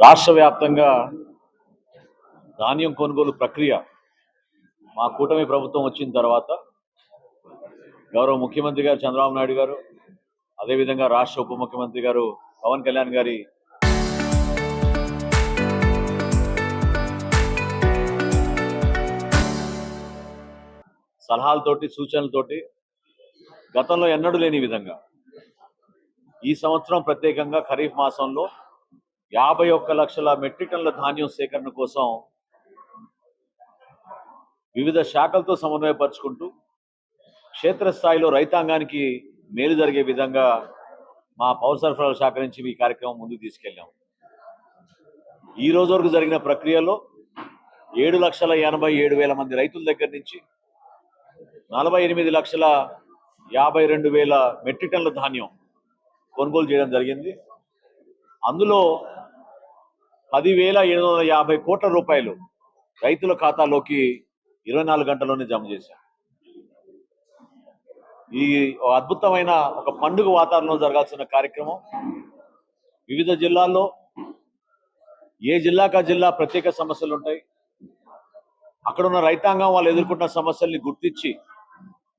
రాష్ట్ర వ్యాప్తంగా ధాన్యం కొనుగోలు ప్రక్రియ మా కూటమి ప్రభుత్వం వచ్చిన తర్వాత గౌరవ ముఖ్యమంత్రి గారు చంద్రబాబు నాయుడు గారు, అదేవిధంగా రాష్ట్ర ఉప ముఖ్యమంత్రి గారు పవన్ కళ్యాణ్ గారి సలహాలతోటి సూచనలతోటి గతంలో ఎన్నడూ లేని విధంగా ఈ సంవత్సరం ప్రత్యేకంగా ఖరీఫ్ మాసంలో 51 లక్షల మెట్రిక్ టన్నుల ధాన్యం సేకరణ కోసం వివిధ శాఖలతో సమన్వయపరుచుకుంటూ క్షేత్రస్థాయిలో రైతాంగానికి మేలు జరిగే విధంగా మా పౌర సరఫరాల శాఖ నుంచి ఈ కార్యక్రమం ముందుకు తీసుకెళ్ళాం. ఈ రోజు వరకు జరిగిన ప్రక్రియలో 7,87,000 మంది రైతుల దగ్గర నుంచి 48,52,000 మెట్రిక్ టన్నుల ధాన్యం కొనుగోలు చేయడం జరిగింది. అందులో 10,750 కోట్ల రూపాయలు రైతుల ఖాతాలోకి 24 గంటల్లోనే జమ చేశాం. ఈ అద్భుతమైన ఒక పండుగ వాతావరణంలో జరగాల్సిన కార్యక్రమం వివిధ జిల్లాల్లో ఏ జిల్లాకా జిల్లా ప్రత్యేక సమస్యలు ఉంటాయి. అక్కడ ఉన్న రైతాంగం వాళ్ళు ఎదుర్కొంటున్న సమస్యల్ని గుర్తించి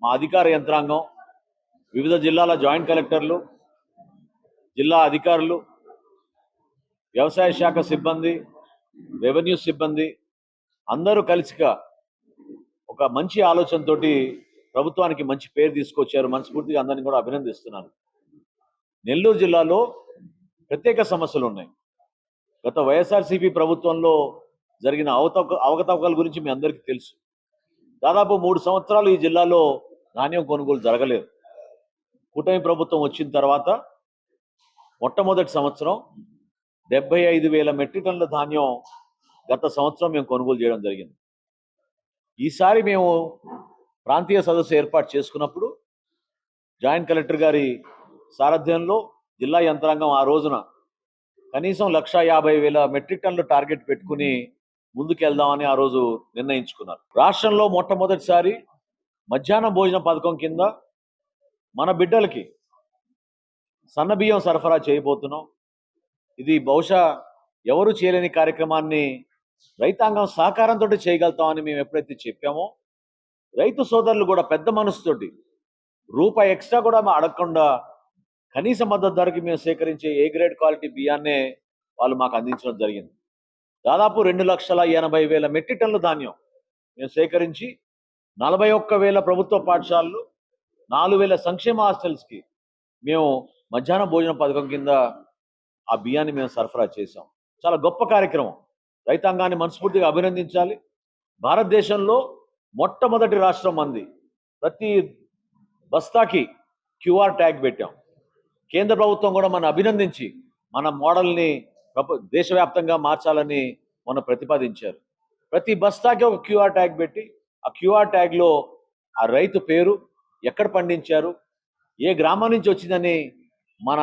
మా అధికార యంత్రాంగం, వివిధ జిల్లాల జాయింట్ కలెక్టర్లు, జిల్లా అధికారులు, వ్యవసాయ శాఖ సిబ్బంది, రెవెన్యూ సిబ్బంది అందరూ కలిసిగా ఒక మంచి ఆలోచనతోటి ప్రభుత్వానికి మంచి పేరు తీసుకొచ్చారు. మనస్ఫూర్తిగా అందరినీ కూడా అభినందిస్తున్నాను. నెల్లూరు జిల్లాలో ప్రత్యేక సమస్యలు ఉన్నాయి. గత వైఎస్ఆర్సీపీ ప్రభుత్వంలో జరిగిన అవకతవకల గురించి మీ అందరికీ తెలుసు. దాదాపు 3 సంవత్సరాలు ఈ జిల్లాలో ధాన్యం కొనుగోలు జరగలేదు. కూటమి ప్రభుత్వం వచ్చిన తర్వాత మొట్టమొదటి సంవత్సరం 75,000 మెట్రిక్ టన్నుల ధాన్యం గత సంవత్సరం మేము కొనుగోలు చేయడం జరిగింది. ఈసారి మేము ప్రాంతీయ సదస్సు ఏర్పాటు చేసుకున్నప్పుడు జాయింట్ కలెక్టర్ గారి సారథ్యంలో జిల్లా యంత్రాంగం ఆ రోజున కనీసం 1,50,000 మెట్రిక్ టన్నులు టార్గెట్ పెట్టుకుని ముందుకెళ్దామని ఆ రోజు నిర్ణయించుకున్నారు. రాష్ట్రంలో మొట్టమొదటిసారి మధ్యాహ్న భోజన పథకం కింద మన బిడ్డలకి సన్నబియ్యం సరఫరా చేయబోతున్నాం. ఇది బహుశా ఎవరు చేయలేని కార్యక్రమాన్ని రైతాంగం సహకారంతో చేయగలుగుతామని మేము ఎప్పుడైతే చెప్పామో రైతు సోదరులు కూడా పెద్ద మనసుతోటి రూపాయి ఎక్స్ట్రా కూడా అడగకుండా కనీస మద్దతు ధరకి మేము సేకరించే ఏ గ్రేడ్ క్వాలిటీ బియ్యాన్నే వాళ్ళు మాకు అందించడం జరిగింది. దాదాపు 2,80,000 మెట్రిక్ టన్నుల ధాన్యం మేము సేకరించి 41,000 ప్రభుత్వ పాఠశాలలు, 4,000 సంక్షేమ హాస్టల్స్కి మేము మధ్యాహ్న భోజన పథకం కింద ఆ బియ్యాన్ని మేము సరఫరా చేశాం. చాలా గొప్ప కార్యక్రమం. రైతాంగాన్ని మనస్ఫూర్తిగా అభినందించాలి. భారతదేశంలో మొట్టమొదటి రాష్ట్రం మంది. ప్రతి బస్తాకి క్యూఆర్ ట్యాగ్ పెట్టాం. కేంద్ర ప్రభుత్వం కూడా మనం అభినందించి మన మోడల్ని దేశవ్యాప్తంగా మార్చాలని మనం ప్రతిపాదించారు. ప్రతి బస్తాకి ఒక క్యూఆర్ ట్యాగ్ పెట్టి ఆ క్యూఆర్ ట్యాగ్లో ఆ రైతు పేరు, ఎక్కడ పండించారు, ఏ గ్రామం నుంచి వచ్చిందని మన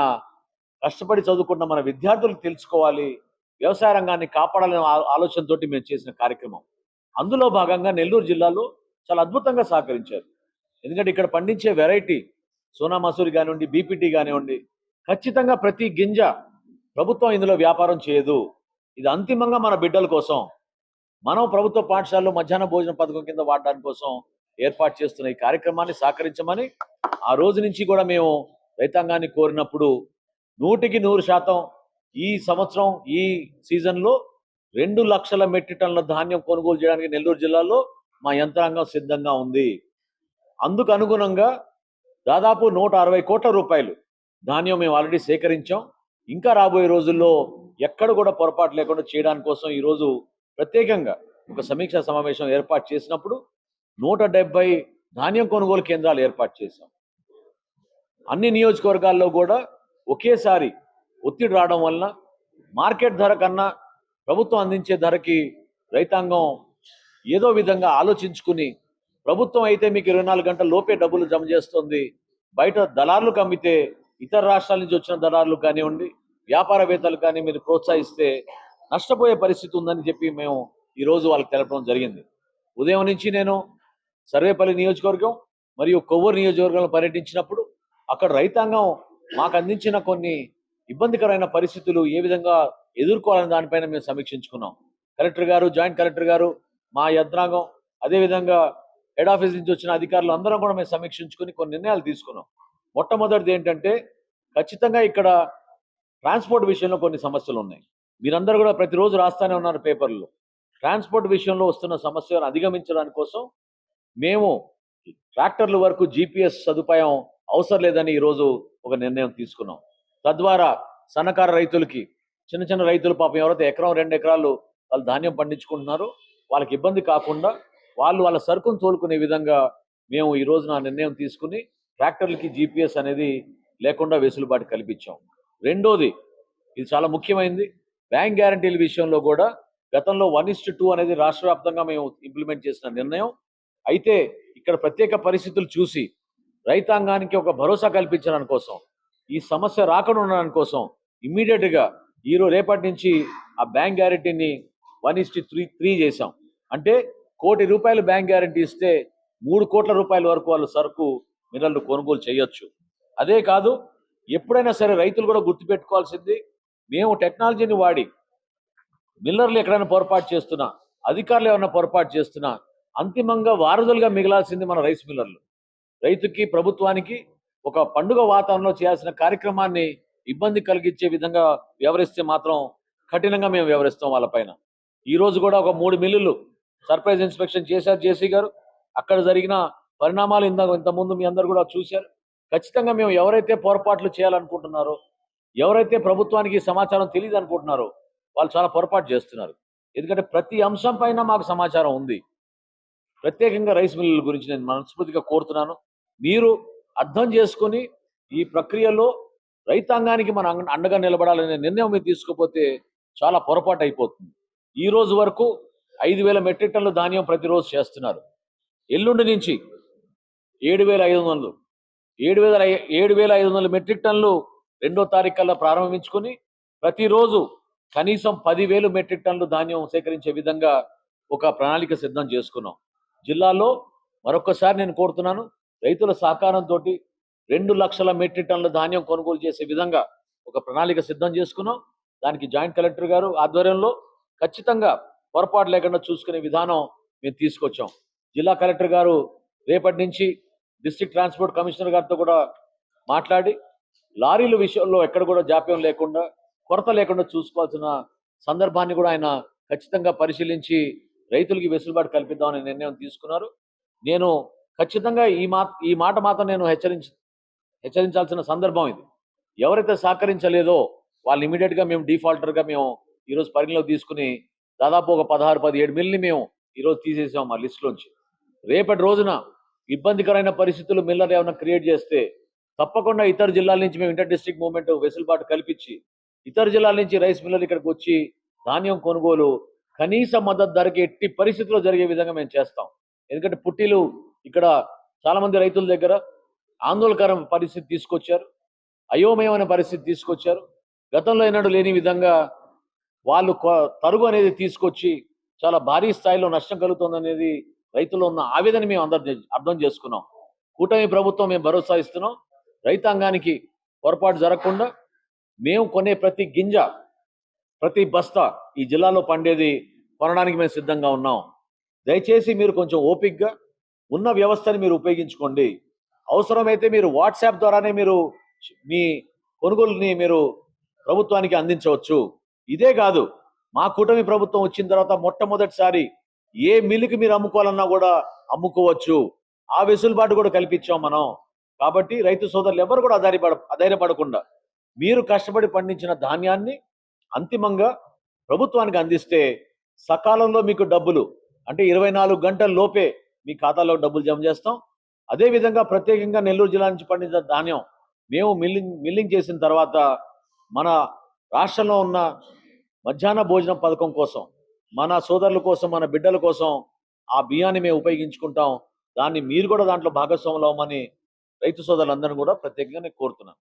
కష్టపడి చదువుకున్న మన విద్యార్థులు తెలుసుకోవాలి. వ్యవసాయ రంగాన్ని కాపాడాలనే ఆలోచనతో మేము చేసిన కార్యక్రమం. అందులో భాగంగా నెల్లూరు జిల్లాలో చాలా అద్భుతంగా సహకరించారు. ఎందుకంటే ఇక్కడ పండించే వెరైటీ సోనా మసూరి కానివ్వండి, బీపీటీ కానివ్వండి, ఖచ్చితంగా ప్రతి గింజ ప్రభుత్వం ఇందులో వ్యాపారం చేయదు. ఇది అంతిమంగా మన బిడ్డల కోసం, మనం ప్రభుత్వ పాఠశాలలో మధ్యాహ్న భోజన పథకం కింద వాడడానికి కోసం ఏర్పాటు చేస్తున్న ఈ కార్యక్రమాన్ని సహకరించమని ఆ రోజు నుంచి కూడా మేము రైతాంగాన్ని కోరినప్పుడు 100% ఈ సంవత్సరం ఈ సీజన్లో 2 లక్షల మెట్రిక్ టన్నుల ధాన్యం కొనుగోలు చేయడానికి నెల్లూరు జిల్లాలో మా యంత్రాంగం సిద్ధంగా ఉంది. అందుకు అనుగుణంగా దాదాపు 160 కోట్ల రూపాయలు ధాన్యం మేము ఆల్రెడీ సేకరించాం. ఇంకా రాబోయే రోజుల్లో ఎక్కడ కూడా పొరపాటు లేకుండా చేయడానికి కోసం ఈరోజు ప్రత్యేకంగా ఒక సమీక్షా సమావేశం ఏర్పాటు చేసినప్పుడు 170 ధాన్యం కొనుగోలు కేంద్రాలు ఏర్పాటు చేశాం. అన్ని నియోజకవర్గాల్లో కూడా ఒకేసారి ఒత్తిడి రావడం వలన మార్కెట్ ధర కన్నా ప్రభుత్వం అందించే ధరకి రైతాంగం ఏదో విధంగా ఆలోచించుకుని, ప్రభుత్వం అయితే మీకు 24 గంటల లోపే డబ్బులు జమ చేస్తుంది, బయట దళారులకు అమ్మితే ఇతర రాష్ట్రాల నుంచి వచ్చిన దళారులు కానివ్వండి, వ్యాపారవేత్తలు కానీ మీరు ప్రోత్సహిస్తే నష్టపోయే పరిస్థితి ఉందని చెప్పి మేము ఈరోజు వాళ్ళకి తెలపడం జరిగింది. ఉదయం నుంచి నేను సర్వేపల్లి నియోజకవర్గం మరియు కొవ్వూరు నియోజకవర్గంలో పర్యటించినప్పుడు అక్కడ రైతాంగం మాకు అందించిన కొన్ని ఇబ్బందికరమైన పరిస్థితులు, ఏ విధంగా ఎదుర్కోవాలని దానిపైన మేము సమీక్షించుకున్నాం. కలెక్టర్ గారు, జాయింట్ కలెక్టర్ గారు, మా యంత్రాంగం, అదేవిధంగా హెడ్ ఆఫీస్ నుంచి వచ్చిన అధికారులు అందరం కూడా మేము సమీక్షించుకుని కొన్ని నిర్ణయాలు తీసుకున్నాం. మొట్టమొదటిది ఏంటంటే ఖచ్చితంగా ఇక్కడ ట్రాన్స్పోర్ట్ విషయంలో కొన్ని సమస్యలు ఉన్నాయి. మీరందరూ కూడా ప్రతిరోజు రాస్తానే ఉన్నారు పేపర్లో. ట్రాన్స్పోర్ట్ విషయంలో వస్తున్న సమస్యలను అధిగమించడానికి కోసం మేము ట్రాక్టర్ల వరకు జీపీఎస్ సదుపాయం అవసరం లేదని ఈరోజు ఒక నిర్ణయం తీసుకున్నాం. తద్వారా సన్నకారు రైతులకి, చిన్న చిన్న రైతులు పాపం ఎవరైతే ఎకరం 2 ఎకరాలు వాళ్ళు ధాన్యం పండించుకుంటున్నారో వాళ్ళకి ఇబ్బంది కాకుండా వాళ్ళు వాళ్ళ సరుకును తోలుకునే విధంగా మేము ఈ రోజున నిర్ణయం తీసుకుని ట్రాక్టర్లకి జీపీఎస్ అనేది లేకుండా వెసులుబాటు కల్పించాం. రెండోది, ఇది చాలా ముఖ్యమైనది, బ్యాంక్ గ్యారంటీల విషయంలో కూడా గతంలో 1:2 అనేది రాష్ట్ర వ్యాప్తంగా మేము ఇంప్లిమెంట్ చేసిన నిర్ణయం. అయితే ఇక్కడ ప్రత్యేక పరిస్థితులు చూసి రైతాంగానికి ఒక భరోసా కల్పించడానికి కోసం, ఈ సమస్య రాకుండా ఉండడానికి కోసం ఇమ్మీడియట్గా రేపటి నుంచి ఆ బ్యాంక్ గ్యారంటీని 1:3 చేశాం. అంటే ₹1 కోటి బ్యాంక్ గ్యారంటీ ఇస్తే 3 కోట్ల రూపాయల వరకు వాళ్ళు సరుకు మిల్లర్లు కొనుగోలు చేయొచ్చు. అదే కాదు, ఎప్పుడైనా సరే రైతులు కూడా గుర్తుపెట్టుకోవాల్సింది, మేము టెక్నాలజీని వాడి మిల్లర్లు ఎక్కడైనా పొరపాటు చేస్తున్నా, అధికారులు ఏమైనా పొరపాటు చేస్తున్నా అంతిమంగా వారధులుగా మిగలాల్సింది మన రైస్ మిల్లర్లు. రైతుకి, ప్రభుత్వానికి ఒక పండుగ వాతావరణంలో చేయాల్సిన కార్యక్రమాన్ని ఇబ్బంది కలిగించే విధంగా వ్యవహరిస్తే మాత్రం కఠినంగా మేము వ్యవహరిస్తాం వాళ్ళపైన. ఈ రోజు కూడా ఒక 3 మిల్లులు సర్ప్రైజ్ ఇన్స్పెక్షన్ చేశారు జేసీ గారు. అక్కడ జరిగిన పరిణామాలు ఇంతకుముందు మీ అందరు కూడా చూశారు. ఖచ్చితంగా మేము ఎవరైతే పొరపాట్లు చేయాలనుకుంటున్నారో, ఎవరైతే ప్రభుత్వానికి సమాచారం తెలియదు అనుకుంటున్నారో వాళ్ళు చాలా పొరపాటు చేస్తున్నారు. ఎందుకంటే ప్రతి అంశం పైన మాకు సమాచారం ఉంది. ప్రత్యేకంగా రైస్ మిల్లుల గురించి నేను మనస్ఫూర్తిగా కోరుతున్నాను. మీరు అర్థం చేసుకొని ఈ ప్రక్రియలో రైతాంగానికి మన అండగా నిలబడాలనే నిర్ణయం మీరు తీసుకోకపోతే చాలా పొరపాటు అయిపోతుంది. ఈ రోజు వరకు 5,000 మెట్రిక్ టన్నుల ధాన్యం ప్రతిరోజు చేస్తున్నారు. ఎల్లుండి నుంచి 7,500 మెట్రిక్ టన్నులు 2వ తారీఖు కల్లా ప్రారంభించుకొని ప్రతిరోజు కనీసం 10,000 మెట్రిక్ టన్నులు ధాన్యం సేకరించే విధంగా ఒక ప్రణాళిక సిద్ధం చేసుకున్నాం. జిల్లాలో మరొకసారి నేను కోరుతున్నాను, రైతుల సహకారంతో 2 లక్షల మెట్రిక్ టన్నుల ధాన్యం కొనుగోలు చేసే విధంగా ఒక ప్రణాళిక సిద్ధం చేసుకున్నాం. దానికి జాయింట్ కలెక్టర్ గారు ఆధ్వర్యంలో ఖచ్చితంగా పొరపాటు లేకుండా చూసుకునే విధానం మేము తీసుకొచ్చాం. జిల్లా కలెక్టర్ గారు రేపటి నుంచి డిస్ట్రిక్ట్ ట్రాన్స్పోర్ట్ కమిషనర్ గారితో కూడా మాట్లాడి లారీల విషయంలో ఎక్కడ కూడా జాప్యం లేకుండా, కొరత లేకుండా చూసుకోవాల్సిన సందర్భాన్ని కూడా ఆయన ఖచ్చితంగా పరిశీలించి రైతులకి వెసులుబాటు కల్పిద్దామనే నిర్ణయం తీసుకున్నారు. నేను ఖచ్చితంగా ఈ మాట మాత్రం నేను హెచ్చరించాల్సిన సందర్భం ఇది. ఎవరైతే సహకరించలేదో వాళ్ళు ఇమీడియట్గా మేము డిఫాల్టర్గా మేము ఈరోజు పరిగణలోకి తీసుకుని దాదాపు ఒక 16-17 మిల్ని మేము ఈరోజు తీసేసాం మా లిస్టులోంచి. రేపటి రోజున ఇబ్బందికరమైన పరిస్థితులు మిల్లర్ ఏమైనా క్రియేట్ చేస్తే తప్పకుండా ఇతర జిల్లాల నుంచి మేము ఇంటర్ డిస్ట్రిక్ట్ మూవ్మెంట్ వెసులుబాటు కల్పించి ఇతర జిల్లాల నుంచి రైస్ మిల్లర్లు ఇక్కడికి వచ్చి ధాన్యం కొనుగోలు కనీస మద్దతు ధరకి ఎట్టి పరిస్థితుల్లో జరిగే విధంగా మేము చేస్తాం. ఎందుకంటే పుట్టీలు ఇక్కడ చాలా మంది రైతుల దగ్గర ఆందోళనకర పరిస్థితి తీసుకొచ్చారు, అయోమయమైన పరిస్థితి తీసుకొచ్చారు. గతంలో ఎన్నడూ లేని విధంగా వాళ్ళు తరుగు అనేది తీసుకొచ్చి చాలా భారీ స్థాయిలో నష్టం కలుగుతుందనేది రైతుల్లో ఉన్న ఆవేదన మేము అర్థం చేసుకున్నాం. కూటమి ప్రభుత్వం మేము భరోసా ఇస్తున్నాం, రైతాంగానికి పొరపాటు జరగకుండా మేము కొనే ప్రతి గింజ, ప్రతి బస్తా ఈ జిల్లాలో పండేది కొనడానికి మేము సిద్ధంగా ఉన్నాం. దయచేసి మీరు కొంచెం ఓపికగా ఉన్న వ్యవస్థని మీరు ఉపయోగించుకోండి. అవసరమైతే మీరు వాట్సాప్ ద్వారానే మీరు మీ కొనుగోలుని మీరు ప్రభుత్వానికి అందించవచ్చు. ఇదే కాదు, మా కూటమి ప్రభుత్వం వచ్చిన తర్వాత మొట్టమొదటిసారి ఏ మిల్లుకి మీరు అమ్ముకోవాలన్నా కూడా అమ్ముకోవచ్చు. ఆ వెసులుబాటు కూడా కల్పించాం మనం. కాబట్టి రైతు సోదరులు ఎవరు కూడా అధైర్యపడకుండా మీరు కష్టపడి పండించిన ధాన్యాన్ని అంతిమంగా ప్రభుత్వానికి అందిస్తే సకాలంలో మీకు డబ్బులు అంటే 24 గంటల లోపే మీ ఖాతాలో డబ్బులు జమ చేస్తాం. అదేవిధంగా ప్రత్యేకంగా నెల్లూరు జిల్లా నుంచి పండించిన ధాన్యం మేము మిల్లింగ్ చేసిన తర్వాత మన రాష్ట్రంలో ఉన్న మధ్యాహ్న భోజనం పథకం కోసం, మన సోదరుల కోసం, మన బిడ్డల కోసం ఆ బియ్యాన్ని మేము ఉపయోగించుకుంటాం. దాన్ని మీరు కూడా దాంట్లో భాగస్వాములు అవ్వమని రైతు సోదరులందరినీ కూడా ప్రత్యేకంగా నేను కోరుతున్నాను.